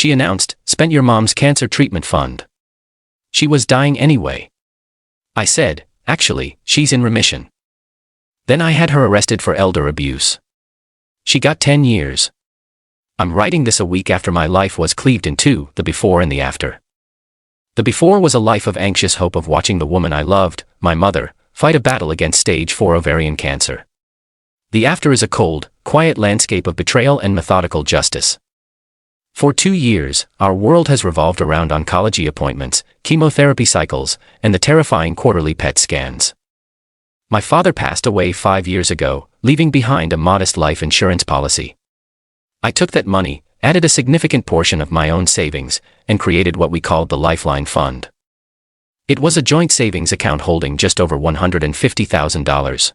she announced, spent your mom's cancer treatment fund. She was dying anyway. I said, actually, she's in remission. Then I had her arrested for elder abuse. She got 10 years. I'm writing this a week after my life was cleaved in two, the before and the after. The before was a life of anxious hope of watching the woman I loved, my mother, fight a battle against stage 4 ovarian cancer. The after is a cold, quiet landscape of betrayal and methodical justice. For 2 years, our world has revolved around oncology appointments, chemotherapy cycles, and the terrifying quarterly PET scans. My father passed away 5 years ago, leaving behind a modest life insurance policy. I took that money, added a significant portion of my own savings, and created what we called the Lifeline Fund. It was a joint savings account holding just over $150,000.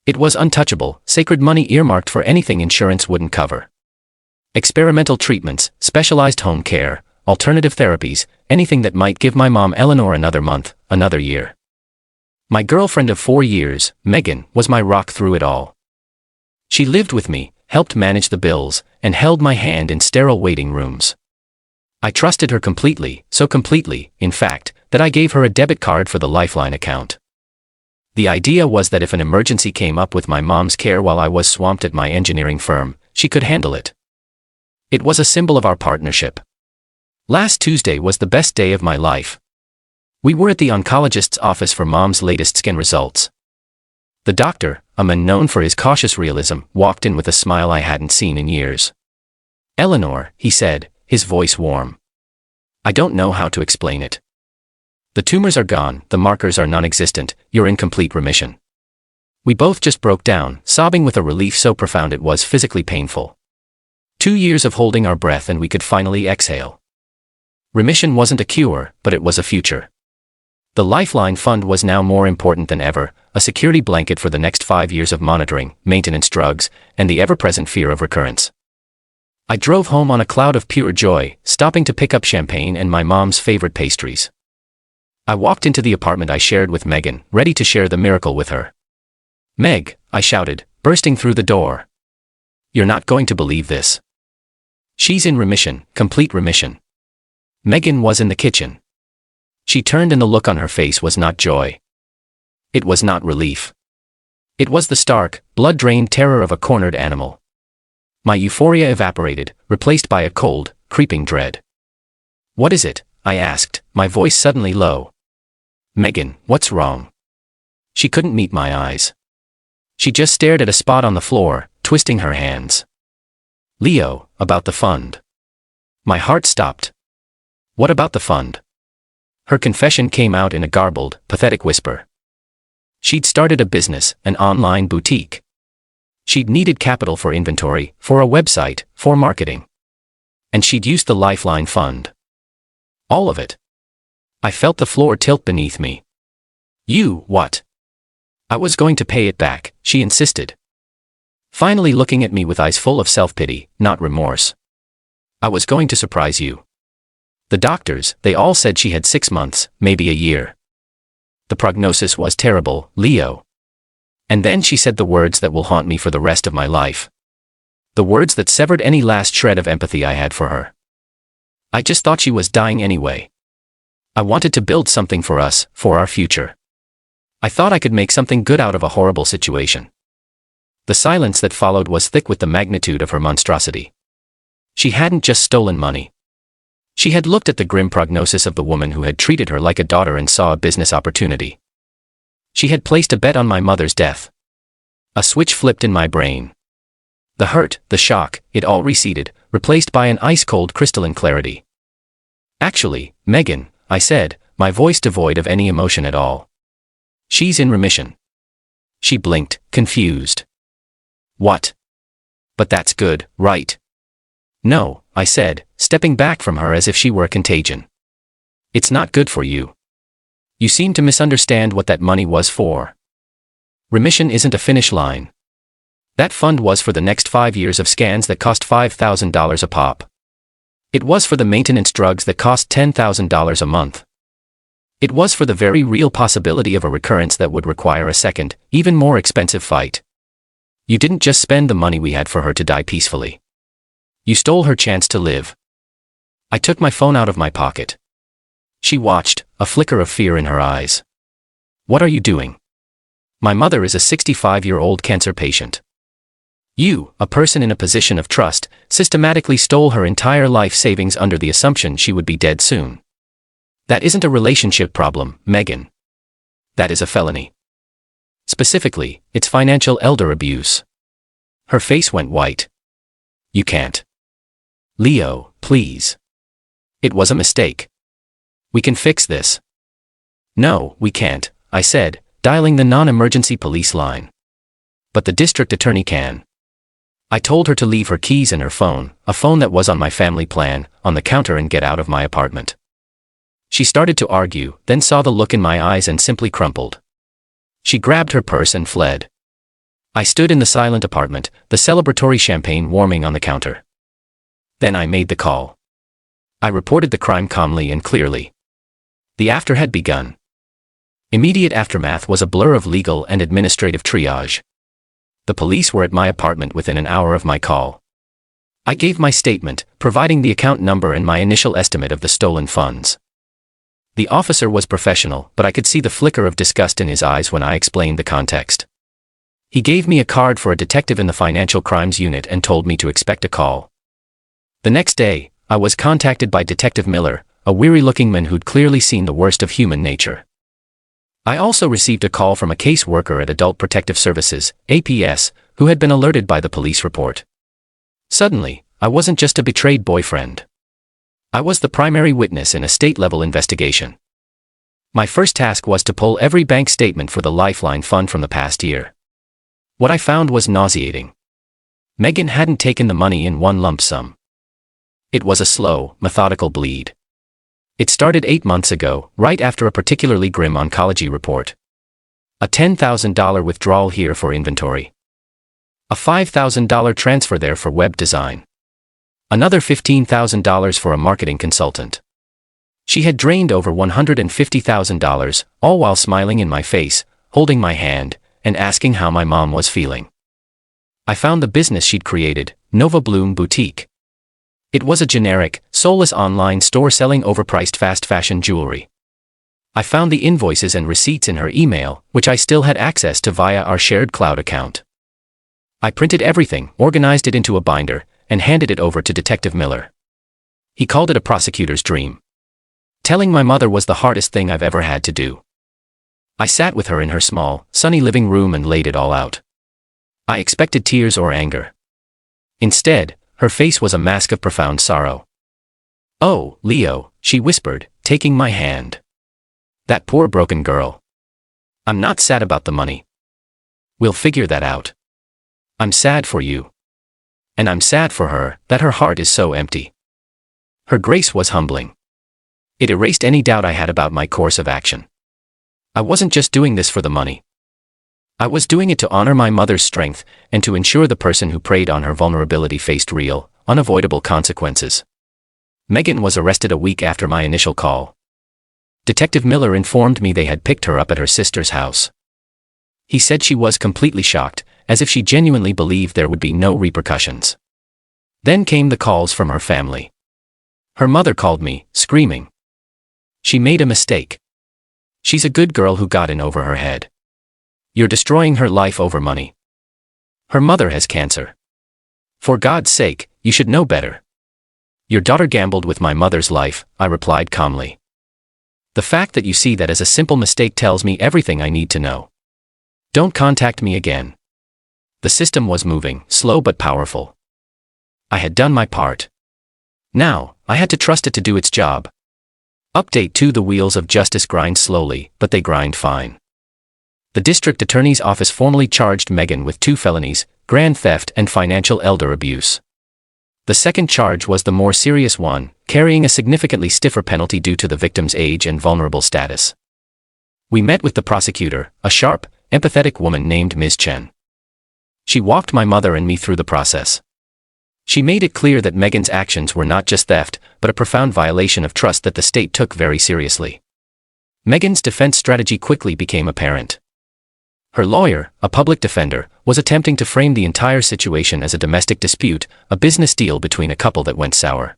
It was untouchable, sacred money earmarked for anything insurance wouldn't cover. Experimental treatments, specialized home care, alternative therapies, anything that might give my mom Eleanor another month, another year. My girlfriend of 4 years, Megan, was my rock through it all. She lived with me, helped manage the bills, and held my hand in sterile waiting rooms. I trusted her completely, so completely, in fact, that I gave her a debit card for the Lifeline account. The idea was that if an emergency came up with my mom's care while I was swamped at my engineering firm, she could handle it. It was a symbol of our partnership. Last Tuesday was the best day of my life. We were at the oncologist's office for mom's latest scan results. The doctor, a man known for his cautious realism, walked in with a smile I hadn't seen in years. "Eleanor," he said, his voice warm. "I don't know how to explain it. The tumors are gone, the markers are non-existent, you're in complete remission." We both just broke down, sobbing with a relief so profound it was physically painful. 2 years of holding our breath and we could finally exhale. Remission wasn't a cure, but it was a future. The Lifeline Fund was now more important than ever, a security blanket for the next 5 years of monitoring, maintenance drugs, and the ever-present fear of recurrence. I drove home on a cloud of pure joy, stopping to pick up champagne and my mom's favorite pastries. I walked into the apartment I shared with Megan, ready to share the miracle with her. "Meg," I shouted, bursting through the door. "You're not going to believe this. She's in remission, complete remission." Megan was in the kitchen. She turned and the look on her face was not joy. It was not relief. It was the stark, blood-drained terror of a cornered animal. My euphoria evaporated, replaced by a cold, creeping dread. "What is it?" I asked, my voice suddenly low. "Megan, what's wrong?" She couldn't meet my eyes. She just stared at a spot on the floor, twisting her hands. "Leo, about the fund." My heart stopped. "What about the fund?" Her confession came out in a garbled, pathetic whisper. She'd started a business, an online boutique. She'd needed capital for inventory, for a website, for marketing. And she'd used the Lifeline Fund. All of it. I felt the floor tilt beneath me. "You, what?" "I was going to pay it back," she insisted. Finally looking at me with eyes full of self-pity, not remorse. "I was going to surprise you. The doctors, they all said she had 6 months, maybe a year. The prognosis was terrible, Leo." And then she said the words that will haunt me for the rest of my life. The words that severed any last shred of empathy I had for her. "I just thought she was dying anyway. I wanted to build something for us, for our future. I thought I could make something good out of a horrible situation." The silence that followed was thick with the magnitude of her monstrosity. She hadn't just stolen money. She had looked at the grim prognosis of the woman who had treated her like a daughter and saw a business opportunity. She had placed a bet on my mother's death. A switch flipped in my brain. The hurt, the shock, it all receded, replaced by an ice-cold crystalline clarity. "Actually, Megan," I said, my voice devoid of any emotion at all. "She's in remission." She blinked, confused. "What? But that's good, right?" "No," I said, stepping back from her as if she were a contagion. "It's not good for you. You seem to misunderstand what that money was for. Remission isn't a finish line. That fund was for the next 5 years of scans that cost $5,000 a pop. It was for the maintenance drugs that cost $10,000 a month. It was for the very real possibility of a recurrence that would require a second, even more expensive fight. You didn't just spend the money we had for her to die peacefully. You stole her chance to live. I took my phone out of my pocket. She watched, a flicker of fear in her eyes. What are you doing? My mother is a 65-year-old cancer patient. You, a person in a position of trust, systematically stole her entire life savings under the assumption she would be dead soon. That isn't a relationship problem, Megan. That is a felony. Specifically, it's financial elder abuse. Her face went white. You can't. Leo, please. It was a mistake. We can fix this. No, we can't, I said, dialing the non-emergency police line. But the district attorney can. I told her to leave her keys and her phone, a phone that was on my family plan, on the counter and get out of my apartment. She started to argue, then saw the look in my eyes and simply crumpled. She grabbed her purse and fled. I stood in the silent apartment, the celebratory champagne warming on the counter. Then I made the call. I reported the crime calmly and clearly. The after had begun. Immediate aftermath was a blur of legal and administrative triage. The police were at my apartment within an hour of my call. I gave my statement, providing the account number and my initial estimate of the stolen funds. The officer was professional, but I could see the flicker of disgust in his eyes when I explained the context. He gave me a card for a detective in the financial crimes unit and told me to expect a call. The next day, I was contacted by Detective Miller, a weary-looking man who'd clearly seen the worst of human nature. I also received a call from a caseworker at Adult Protective Services, APS, who had been alerted by the police report. Suddenly, I wasn't just a betrayed boyfriend. I was the primary witness in a state-level investigation. My first task was to pull every bank statement for the Lifeline Fund from the past year. What I found was nauseating. Megan hadn't taken the money in one lump sum. It was a slow, methodical bleed. It started 8 months ago, right after a particularly grim oncology report. A $10,000 withdrawal here for inventory. A $5,000 transfer there for web design. Another $15,000 for a marketing consultant. She had drained over $150,000, all while smiling in my face, holding my hand, and asking how my mom was feeling. I found the business she'd created, Nova Bloom Boutique. It was a generic, soulless online store selling overpriced fast fashion jewelry. I found the invoices and receipts in her email, which I still had access to via our shared cloud account. I printed everything, organized it into a binder, and handed it over to Detective Miller. He called it a prosecutor's dream. Telling my mother was the hardest thing I've ever had to do. I sat with her in her small, sunny living room and laid it all out. I expected tears or anger. Instead, her face was a mask of profound sorrow. "Oh, Leo," she whispered, taking my hand. "That poor broken girl. I'm not sad about the money. We'll figure that out. I'm sad for you. And I'm sad for her, that her heart is so empty." Her grace was humbling. It erased any doubt I had about my course of action. I wasn't just doing this for the money. I was doing it to honor my mother's strength and to ensure the person who preyed on her vulnerability faced real, unavoidable consequences. Megan was arrested a week after my initial call. Detective Miller informed me they had picked her up at her sister's house. He said she was completely shocked, as if she genuinely believed there would be no repercussions. Then came the calls from her family. Her mother called me, screaming. She made a mistake. She's a good girl who got in over her head. You're destroying her life over money. Her mother has cancer. For God's sake, you should know better. Your daughter gambled with my mother's life, I replied calmly. The fact that you see that as a simple mistake tells me everything I need to know. Don't contact me again. The system was moving, slow but powerful. I had done my part. Now, I had to trust it to do its job. Update 2: the wheels of justice grind slowly, but they grind fine. The district attorney's office formally charged Megan with 2 felonies, grand theft and financial elder abuse. The second charge was the more serious one, carrying a significantly stiffer penalty due to the victim's age and vulnerable status. We met with the prosecutor, a sharp, empathetic woman named Ms. Chen. She walked my mother and me through the process. She made it clear that Megan's actions were not just theft, but a profound violation of trust that the state took very seriously. Megan's defense strategy quickly became apparent. Her lawyer, a public defender, was attempting to frame the entire situation as a domestic dispute, a business deal between a couple that went sour.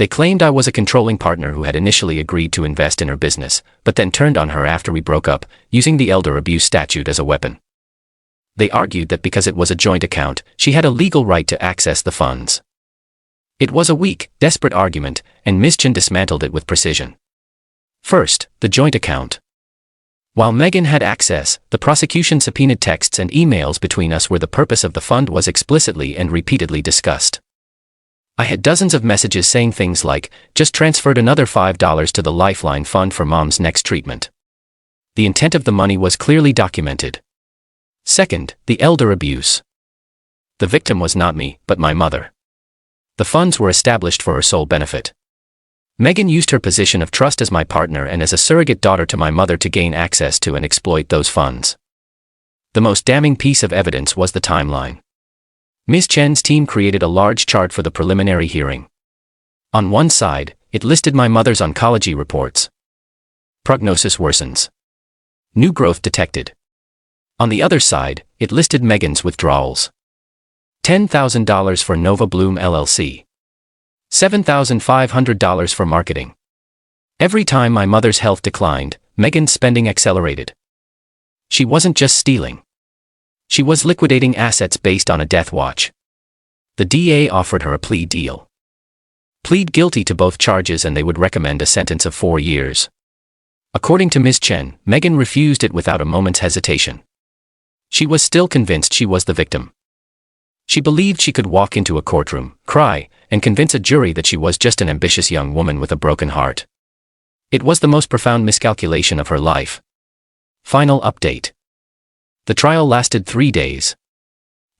They claimed I was a controlling partner who had initially agreed to invest in her business, but then turned on her after we broke up, using the elder abuse statute as a weapon. They argued that because it was a joint account, she had a legal right to access the funds. It was a weak, desperate argument, and Ms. Chen dismantled it with precision. First, the joint account. While Megan had access, the prosecution subpoenaed texts and emails between us where the purpose of the fund was explicitly and repeatedly discussed. I had dozens of messages saying things like, just transferred another $5 to the Lifeline Fund for Mom's next treatment. The intent of the money was clearly documented. Second, the elder abuse. The victim was not me, but my mother. The funds were established for her sole benefit. Megan used her position of trust as my partner and as a surrogate daughter to my mother to gain access to and exploit those funds. The most damning piece of evidence was the timeline. Ms. Chen's team created a large chart for the preliminary hearing. On one side, it listed my mother's oncology reports. Prognosis worsens. New growth detected. On the other side, it listed Megan's withdrawals. $10,000 for Nova Bloom LLC. $7,500 for marketing. Every time my mother's health declined, Megan's spending accelerated. She wasn't just stealing. She was liquidating assets based on a death watch. The DA offered her a plea deal. Plead guilty to both charges and they would recommend a sentence of 4 years. According to Ms. Chen, Megan refused it without a moment's hesitation. She was still convinced she was the victim. She believed she could walk into a courtroom, cry, and convince a jury that she was just an ambitious young woman with a broken heart. It was the most profound miscalculation of her life. Final update. The trial lasted 3 days.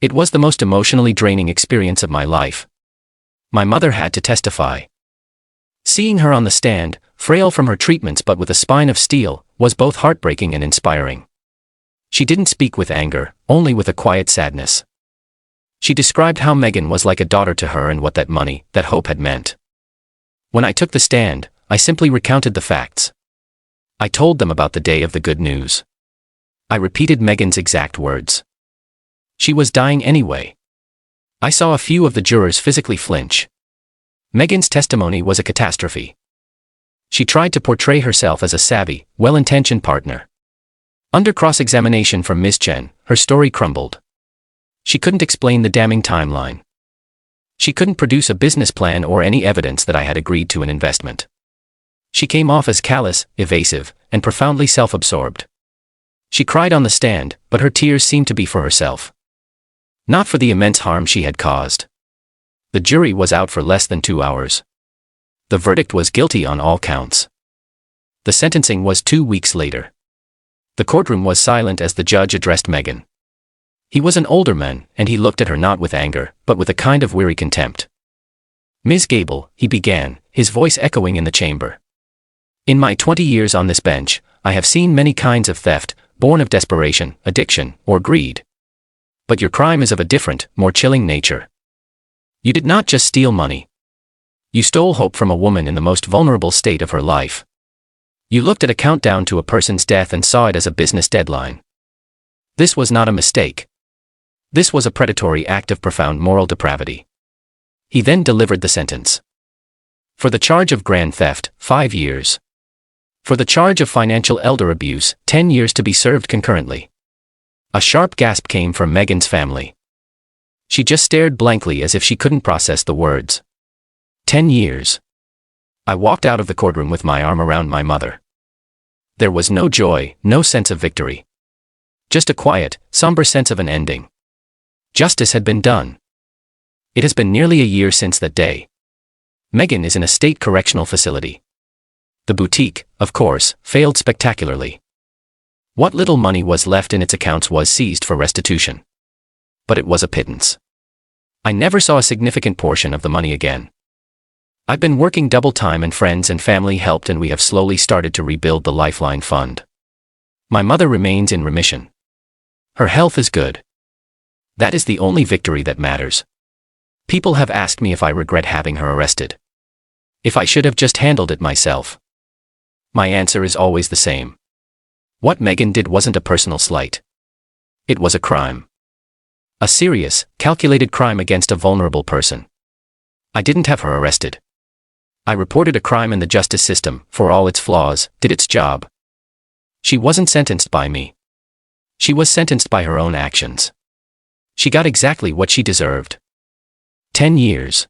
It was the most emotionally draining experience of my life. My mother had to testify. Seeing her on the stand, frail from her treatments but with a spine of steel, was both heartbreaking and inspiring. She didn't speak with anger, only with a quiet sadness. She described how Megan was like a daughter to her and what that money, that hope had meant. When I took the stand, I simply recounted the facts. I told them about the day of the good news. I repeated Megan's exact words. She was dying anyway. I saw a few of the jurors physically flinch. Megan's testimony was a catastrophe. She tried to portray herself as a savvy, well-intentioned partner. Under cross-examination from Ms. Chen, her story crumbled. She couldn't explain the damning timeline. She couldn't produce a business plan or any evidence that I had agreed to an investment. She came off as callous, evasive, and profoundly self-absorbed. She cried on the stand, but her tears seemed to be for herself. Not for the immense harm she had caused. The jury was out for less than 2 hours. The verdict was guilty on all counts. The sentencing was 2 weeks later. The courtroom was silent as the judge addressed Megan. He was an older man, and he looked at her not with anger, but with a kind of weary contempt. "Ms. Gable," he began, his voice echoing in the chamber. "In my 20 years on this bench, I have seen many kinds of theft, born of desperation, addiction, or greed. But your crime is of a different, more chilling nature. You did not just steal money. You stole hope from a woman in the most vulnerable state of her life. You looked at a countdown to a person's death and saw it as a business deadline. This was not a mistake. This was a predatory act of profound moral depravity." He then delivered the sentence. For the charge of grand theft, 5 years. For the charge of financial elder abuse, 10 years to be served concurrently. A sharp gasp came from Megan's family. She just stared blankly as if she couldn't process the words. 10 years. I walked out of the courtroom with my arm around my mother. There was no joy, no sense of victory. Just a quiet, somber sense of an ending. Justice had been done. It has been nearly a year since that day. Megan is in a state correctional facility. The boutique, of course, failed spectacularly. What little money was left in its accounts was seized for restitution. But it was a pittance. I never saw a significant portion of the money again. I've been working double time and friends and family helped and we have slowly started to rebuild the Lifeline Fund. My mother remains in remission. Her health is good. That is the only victory that matters. People have asked me if I regret having her arrested. If I should have just handled it myself. My answer is always the same. What Megan did wasn't a personal slight. It was a crime. A serious, calculated crime against a vulnerable person. I didn't have her arrested. I reported a crime and the justice system, for all its flaws, did its job. She wasn't sentenced by me. She was sentenced by her own actions. She got exactly what she deserved. 10 years.